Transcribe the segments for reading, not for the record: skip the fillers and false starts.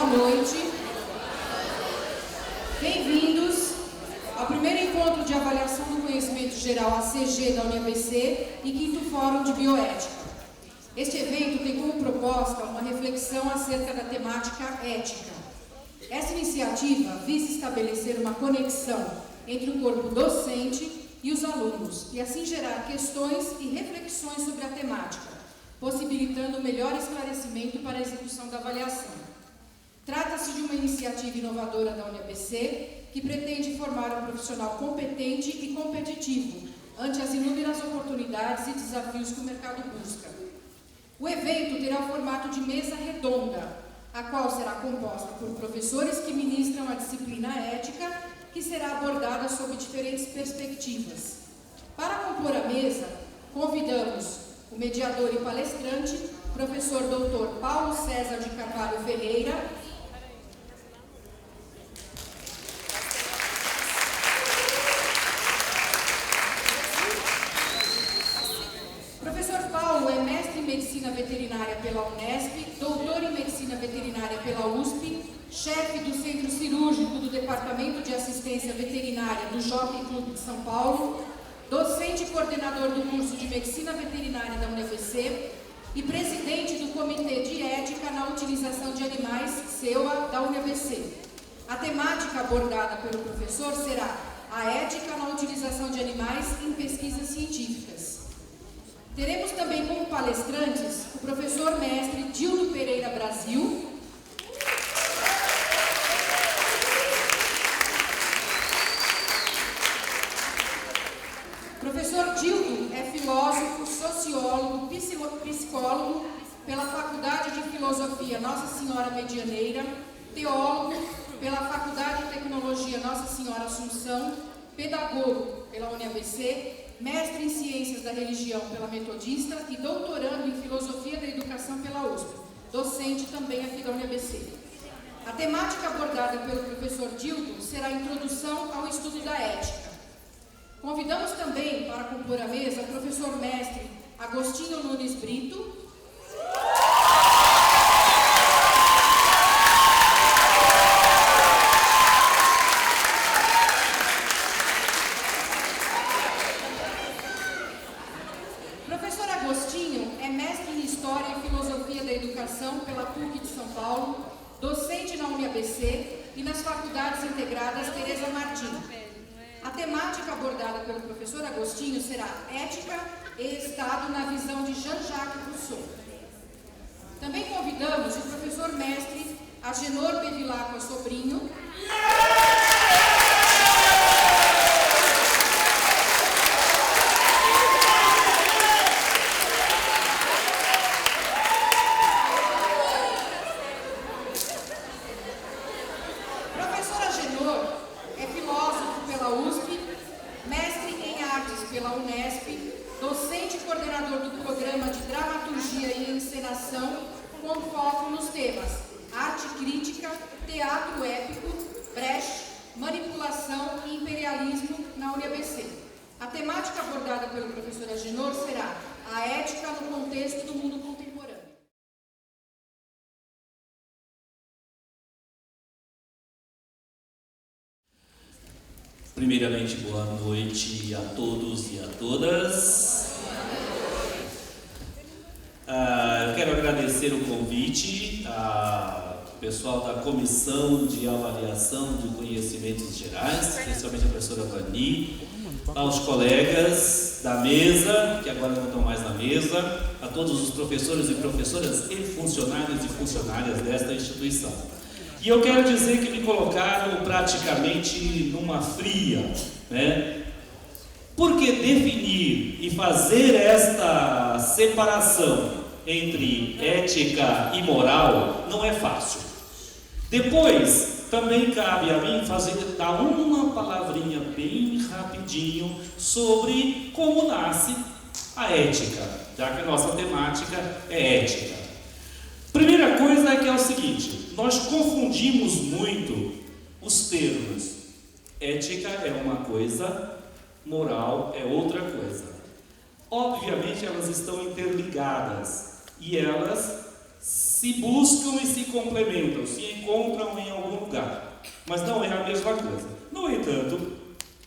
noite. Bem-vindos ao primeiro encontro de avaliação do conhecimento geral ACG da UniABC e quinto Fórum de Bioética. Este evento tem como proposta uma reflexão acerca da temática ética. Essa iniciativa visa estabelecer uma conexão entre o corpo docente e os alunos e assim gerar questões e reflexões sobre a temática, possibilitando melhor esclarecimento para a execução da avaliação. Trata-se de uma iniciativa inovadora da UniABC que pretende formar um profissional competente e competitivo ante as inúmeras oportunidades e desafios que o mercado busca. O evento terá o formato de mesa redonda, a qual será composta por professores que ministram a disciplina ética, que será abordada sob diferentes perspectivas. Para compor a mesa, convidamos o mediador e palestrante, professor Dr. Paulo César de Carvalho Ferreira, Medicina Veterinária pela Unesp, doutor em Medicina Veterinária pela USP, chefe do Centro Cirúrgico do Departamento de Assistência Veterinária do Jockey Clube de São Paulo, docente e coordenador do curso de Medicina Veterinária da UniABC e presidente do Comitê de Ética na Utilização de Animais, CEUA, da UniABC. A temática abordada pelo professor será a ética na utilização de animais em pesquisas científicas. Teremos também como palestrantes o professor mestre Dildo Pereira Brasil, professor Dildo é filósofo, sociólogo, psicólogo pela Faculdade de Filosofia Nossa Senhora Medianeira, teólogo pela Faculdade de Tecnologia Nossa Senhora Assunção, pedagogo pela UniABC, mestre em Ciências da Religião pela Metodista e doutorando em Filosofia da Educação pela USP, docente também aqui da UniABC. A temática abordada pelo professor Dildo será a introdução ao estudo da ética. Convidamos também para compor a mesa o professor mestre Agostinho Nunes Brito, pela PUC de São Paulo, docente na UniABC e nas faculdades integradas Tereza Martins. A temática abordada pelo professor Agostinho será Ética e Estado na visão de Jean-Jacques Rousseau. Também convidamos o professor mestre Agenor Bevilacqua Sobrinho, pela Unesp, docente e coordenador do programa de Dramaturgia e Encenação, com foco nos temas Arte Crítica, Teatro Épico, Brecht, Manipulação e Imperialismo na UniABC. A temática abordada pelo professor Agenor será a ética no contexto do mundo contemporâneo. Primeiramente, boa noite a todos e a todas. Eu quero agradecer o convite ao pessoal da Comissão de Avaliação de Conhecimentos Gerais, especialmente a professora Vani, aos colegas da mesa, que agora não estão mais na mesa, a todos os professores e professoras e funcionários e funcionárias desta instituição. E eu quero dizer que me colocaram praticamente numa fria, né? Porque definir e fazer esta separação entre ética e moral não é fácil. Depois, também cabe a mim dar uma palavrinha bem rapidinho sobre como nasce a ética, já que a nossa temática é ética. Primeira coisa é que é o seguinte, nós confundimos muito os termos. Ética é uma coisa, moral é outra coisa. Obviamente elas estão interligadas e elas se buscam e se complementam, se encontram em algum lugar, mas não é a mesma coisa. No entanto,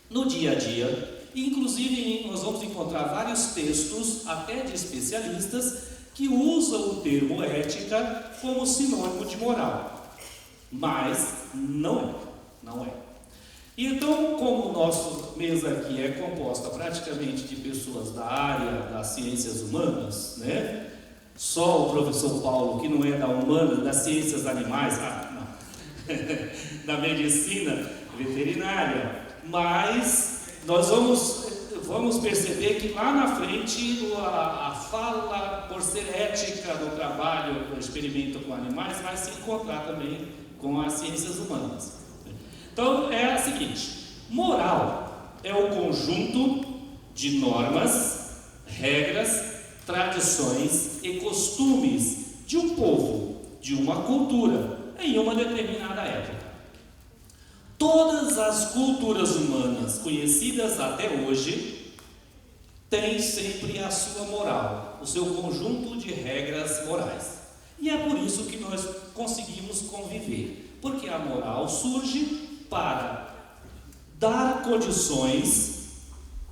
no dia a dia, inclusive nós vamos encontrar vários textos, até de especialistas, que usam o termo ética como sinônimo de moral, mas não é. E então, como o nosso mesa aqui é composta praticamente de pessoas da área das ciências humanas, né? Só o professor Paulo, que não é da humana, das ciências animais, da medicina veterinária, mas nós vamos perceber que lá na frente a fala, por ser ética no trabalho, no experimento com animais, vai se encontrar também com as ciências humanas. Então é a seguinte: moral é o conjunto de normas, regras, tradições e costumes de um povo, de uma cultura, em uma determinada época. Todas as culturas humanas conhecidas até hoje têm sempre a sua moral, o seu conjunto de regras morais. E é por isso que nós conseguimos conviver, porque a moral surge para dar condições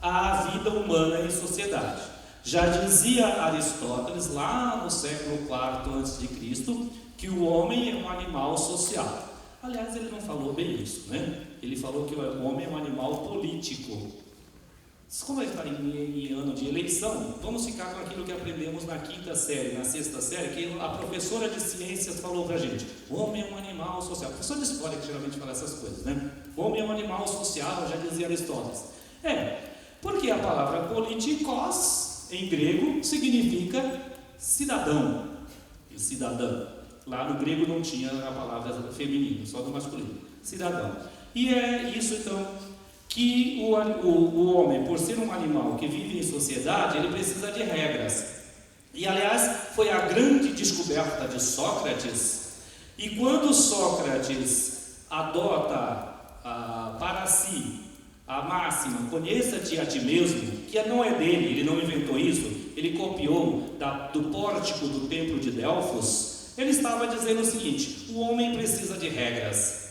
à vida humana em sociedade. Já dizia Aristóteles, lá no século IV a.C., que o homem é um animal social. Aliás, ele não falou bem isso, né? Ele falou que o homem é um animal político. Como ele está em ano de eleição, vamos ficar com aquilo que aprendemos na quinta série, na sexta série, que a professora de ciências falou para a gente: o homem é um animal social. Professor de história que geralmente fala essas coisas, né? O homem é um animal social, já dizia Aristóteles. Porque a palavra politikos, em grego, significa cidadão e cidadã. Lá no grego não tinha a palavra feminina, só do masculino, cidadão. E é isso então que o homem, por ser um animal que vive em sociedade, ele precisa de regras. E aliás, foi a grande descoberta de Sócrates. E quando Sócrates adota para si a máxima, conheça-te a ti mesmo, que não é dele, ele não inventou isso, ele copiou do pórtico do templo de Delfos. Ele estava dizendo o seguinte: o homem precisa de regras,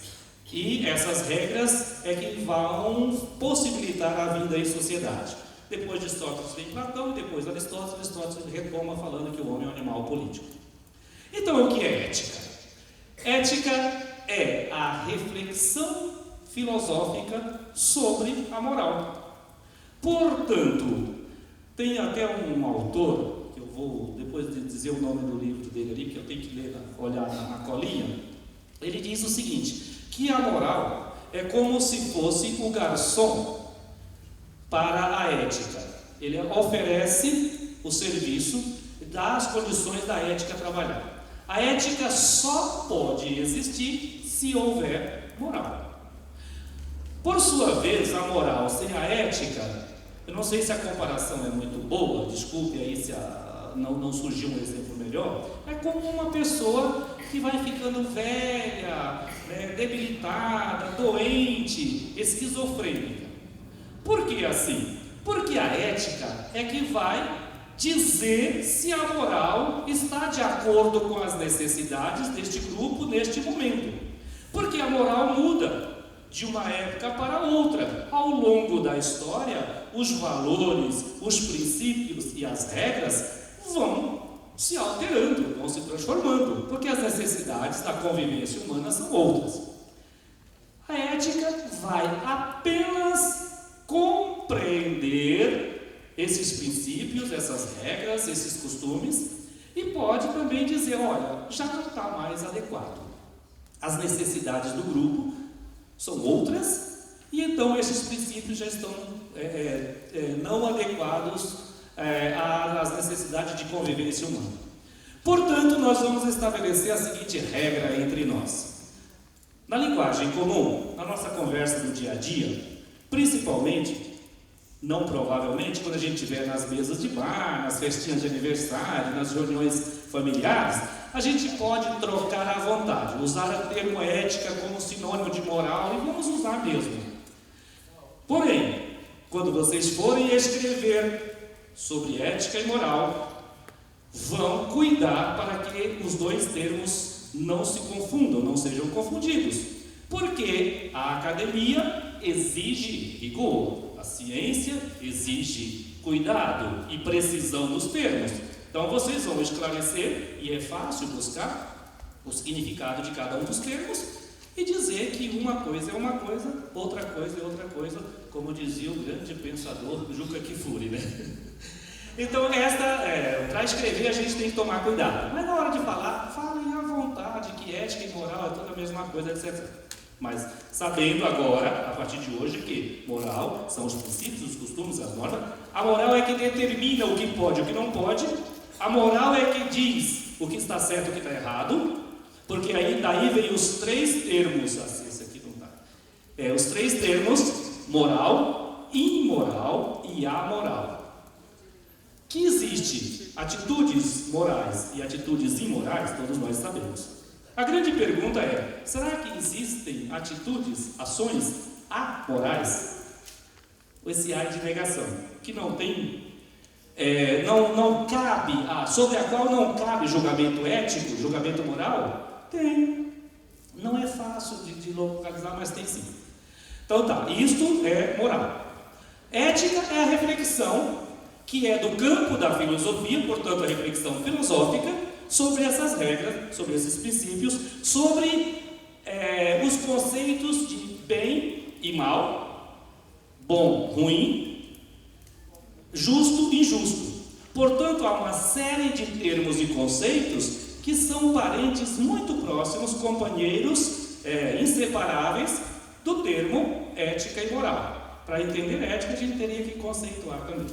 e essas regras é que vão possibilitar a vida em sociedade. Depois de Sócrates vem Platão, e depois Aristóteles retoma falando que o homem é um animal político. Então, o que é ética? Ética é a reflexão filosófica sobre a moral. Portanto, tem até um autor, que eu vou depois de dizer o nome do livro dele ali, que eu tenho que ler, olhar na colinha. Ele diz o seguinte: que a moral é como se fosse o garçom para a ética. Ele oferece o serviço, dá as condições da ética trabalhar. A ética só pode existir se houver moral. Por sua vez, a moral sem a ética, eu não sei se a comparação é muito boa, desculpe aí se não surgiu um exemplo melhor, é como uma pessoa que vai ficando velha, debilitada, doente, esquizofrênica. Por que assim? Porque a ética é que vai dizer se a moral está de acordo com as necessidades deste grupo neste momento. Porque a moral muda de uma época para outra. Ao longo da história, os valores, os princípios e as regras vão se alterando, vão se transformando, porque as necessidades da convivência humana são outras. A ética vai apenas compreender esses princípios, essas regras, esses costumes, e pode também dizer: olha, já não está mais adequado. As necessidades do grupo são outras, e então esses princípios já estão não adequados às necessidades de convivência humana. Portanto, nós vamos estabelecer a seguinte regra entre nós. Na linguagem comum, na nossa conversa do dia a dia, principalmente, não provavelmente, quando a gente estiver nas mesas de bar, nas festinhas de aniversário, nas reuniões familiares, a gente pode trocar à vontade, usar o termo ética como sinônimo de moral, e vamos usar mesmo. Porém, quando vocês forem escrever sobre ética e moral, vão cuidar para que que os dois termos não se confundam, não sejam confundidos. Porque a academia exige rigor, a ciência exige cuidado e precisão nos termos. Então vocês vão esclarecer, e é fácil buscar o significado de cada um dos termos e dizer que uma coisa é uma coisa, outra coisa é outra coisa, como dizia o grande pensador Juca Kfouri, né? Então, para escrever a gente tem que tomar cuidado. Mas na hora de falar, falem à vontade, que ética e moral é tudo a mesma coisa, etc. Mas sabendo agora, a partir de hoje, que moral são os princípios, os costumes, as normas. A moral é que determina o que pode e o que não pode. A moral é que diz o que está certo e o que está errado. Porque aí daí vem os três termos, esse aqui não está. Os três termos, moral, imoral e amoral. Que existe atitudes morais e atitudes imorais, todos nós sabemos. A grande pergunta é, será que existem atitudes, ações amorais? Esse A de negação, que não tem, não cabe, sobre a qual não cabe julgamento ético, julgamento moral? Tem. Não é fácil de localizar, mas tem sim. Então tá, isto é moral. Ética é a reflexão que é do campo da filosofia, portanto a reflexão filosófica, sobre essas regras, sobre esses princípios, sobre os conceitos de bem e mal, bom, ruim, justo e injusto. Portanto, há uma série de termos e conceitos que são parentes muito próximos, companheiros inseparáveis do termo ética e moral. Para entender ética, a gente teria que conceituar também.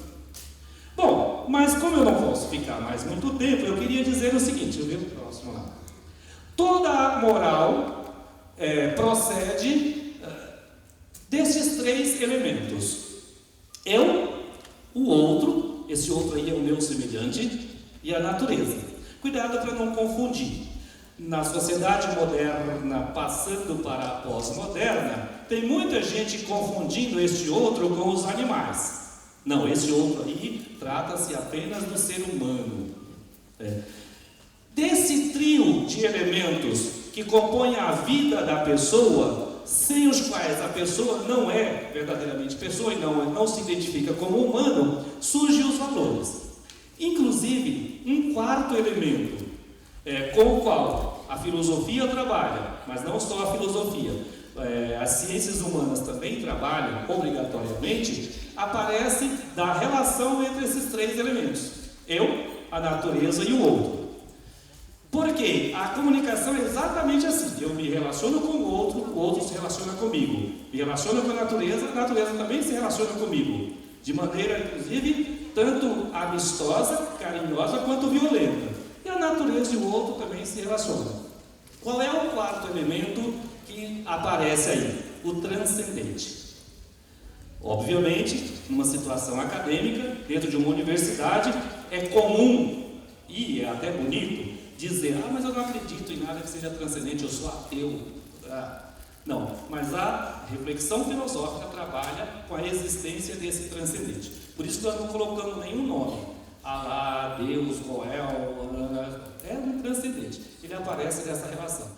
Bom, mas como eu não posso ficar mais muito tempo, eu queria dizer o seguinte, eu vejo o próximo lá. Toda a moral procede desses três elementos. Eu, o outro, esse outro aí é o meu semelhante, e a natureza. Cuidado para não confundir. Na sociedade moderna, passando para a pós-moderna, tem muita gente confundindo este outro com os animais. Não, esse outro aí trata-se apenas do ser humano. Desse trio de elementos que compõem a vida da pessoa, sem os quais a pessoa não é verdadeiramente pessoa e não se identifica como humano, surgem os valores. Inclusive, um quarto elemento, com o qual a filosofia trabalha, mas não só a filosofia, as ciências humanas também trabalham obrigatoriamente, aparece da relação entre esses três elementos: eu, a natureza e o outro. Por quê? A comunicação é exatamente assim: eu me relaciono com o outro se relaciona comigo, me relaciono com a natureza também se relaciona comigo, de maneira, inclusive, tanto amistosa, carinhosa, quanto violenta. E a natureza e o outro também se relacionam. Qual é o quarto elemento que aparece aí? O transcendente. Obviamente, numa situação acadêmica, dentro de uma universidade, é comum, e é até bonito, dizer, mas eu não acredito em nada que seja transcendente, eu sou ateu. Não, mas a reflexão filosófica trabalha com a existência desse transcendente. Por isso que nós não colocamos nenhum nome. Alá, Deus, Goel, é um transcendente. Ele aparece nessa relação.